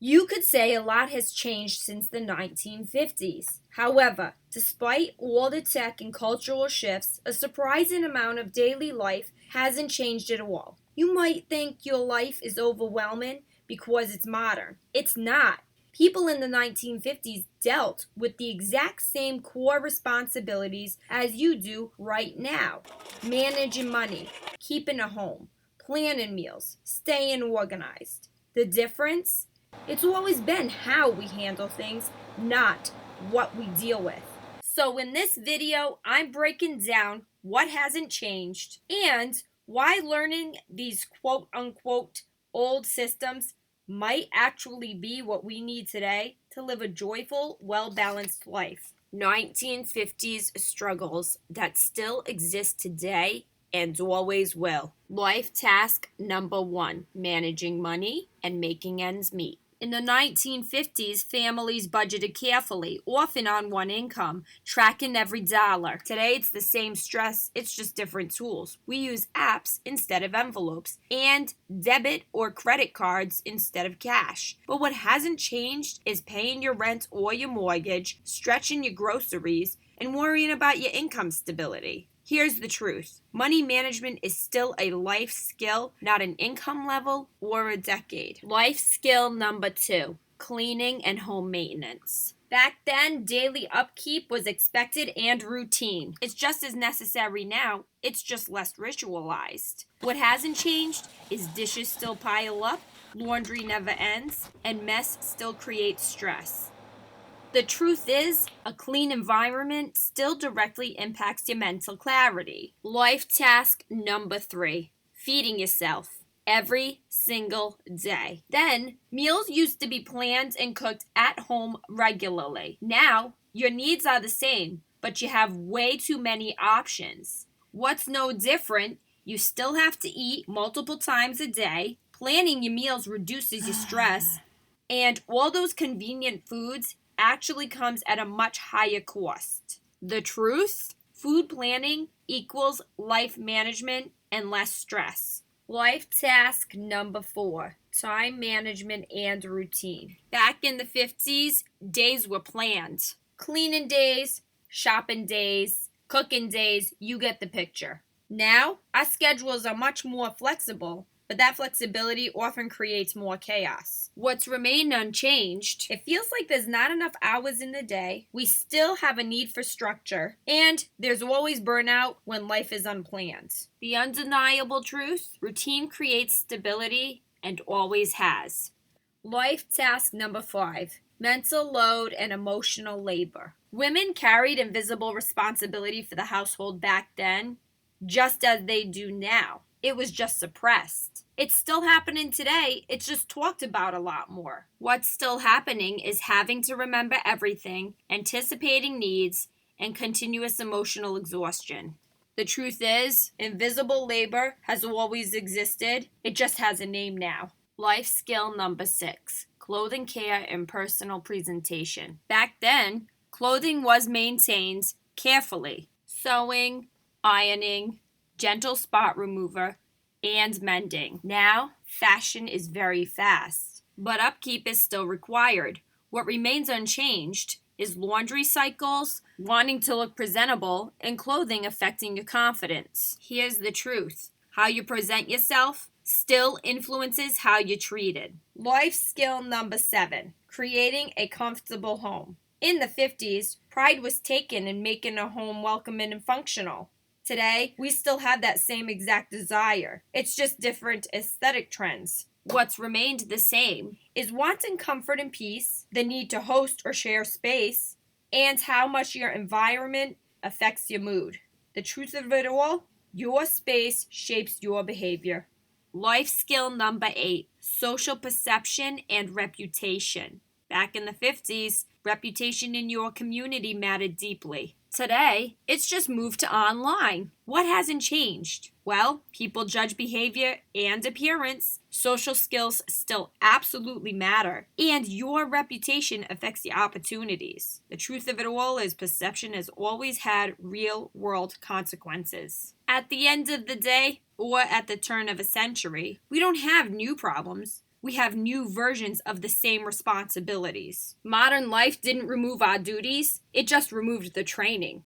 You could say a lot has changed since the 1950s. However, despite all the tech and cultural shifts, a surprising amount of daily life hasn't changed at all. You might think your life is overwhelming because it's modern. It's not. People in the 1950s dealt with the exact same core responsibilities as you do right now: managing money, keeping a home, planning meals, staying organized. The difference? It's always been how we handle things, not what we deal with. So, in this video, I'm breaking down what hasn't changed and why learning these quote unquote old systems might actually be what we need today to live a joyful, well balanced life. 1950s struggles that still exist today and always will. Life task number one: managing money and making ends meet. In the 1950s, families budgeted carefully, often on one income, tracking every dollar. Today, it's the same stress, it's just different tools. We use apps instead of envelopes, and debit or credit cards instead of cash. But what hasn't changed is paying your rent or your mortgage, stretching your groceries, and worrying about your income stability. Here's the truth: money management is still a life skill, not an income level or a decade. Life skill number two: cleaning and home maintenance. Back then, daily upkeep was expected and routine. It's just as necessary now, it's just less ritualized. What hasn't changed is dishes still pile up, laundry never ends, and mess still creates stress. The truth is, a clean environment still directly impacts your mental clarity. Life task number three: feeding yourself every single day. Then, meals used to be planned and cooked at home regularly. Now, your needs are the same, but you have way too many options. What's no different? You still have to eat multiple times a day. Planning your meals reduces your stress, and all those convenient foods actually comes at a much higher cost. The truth? Food planning equals life management and less stress. Life task number four: time management and routine. Back in the 50s, days were planned. Cleaning days, shopping days, cooking days, you get the picture. Now, our schedules are much more flexible, but that flexibility often creates more chaos. What's remained unchanged: it feels like there's not enough hours in the day, we still have a need for structure, and there's always burnout when life is unplanned. The undeniable truth: routine creates stability and always has. Life task number five: mental load and emotional labor. Women carried invisible responsibility for the household back then, just as they do now. It was just suppressed. It's still happening today, it's just talked about a lot more. What's still happening is having to remember everything, anticipating needs, and continuous emotional exhaustion. The truth is, invisible labor has always existed, it just has a name now. Life skill number six: clothing care and personal presentation. Back then, clothing was maintained carefully: sewing, ironing, gentle spot remover, and mending. Now, fashion is very fast, but upkeep is still required. What remains unchanged is laundry cycles, wanting to look presentable, and clothing affecting your confidence. Here's the truth: how you present yourself still influences how you're treated. Life skill number seven: creating a comfortable home. In the 50s, pride was taken in making a home welcoming and functional. Today, we still have that same exact desire. It's just different aesthetic trends. What's remained the same is wanting comfort and peace, the need to host or share space, and how much your environment affects your mood. The truth of it all: your space shapes your behavior. Life skill number eight: social perception and reputation. Back in the 50s, reputation in your community mattered deeply. Today, it's just moved to online. What hasn't changed? Well, people judge behavior and appearance. Social skills still absolutely matter, and your reputation affects your opportunities. The truth of it all is perception has always had real world consequences. At the end of the day, or at the turn of a century, we don't have new problems. we have new versions of the same responsibilities. Modern life didn't remove our duties, it just removed the training.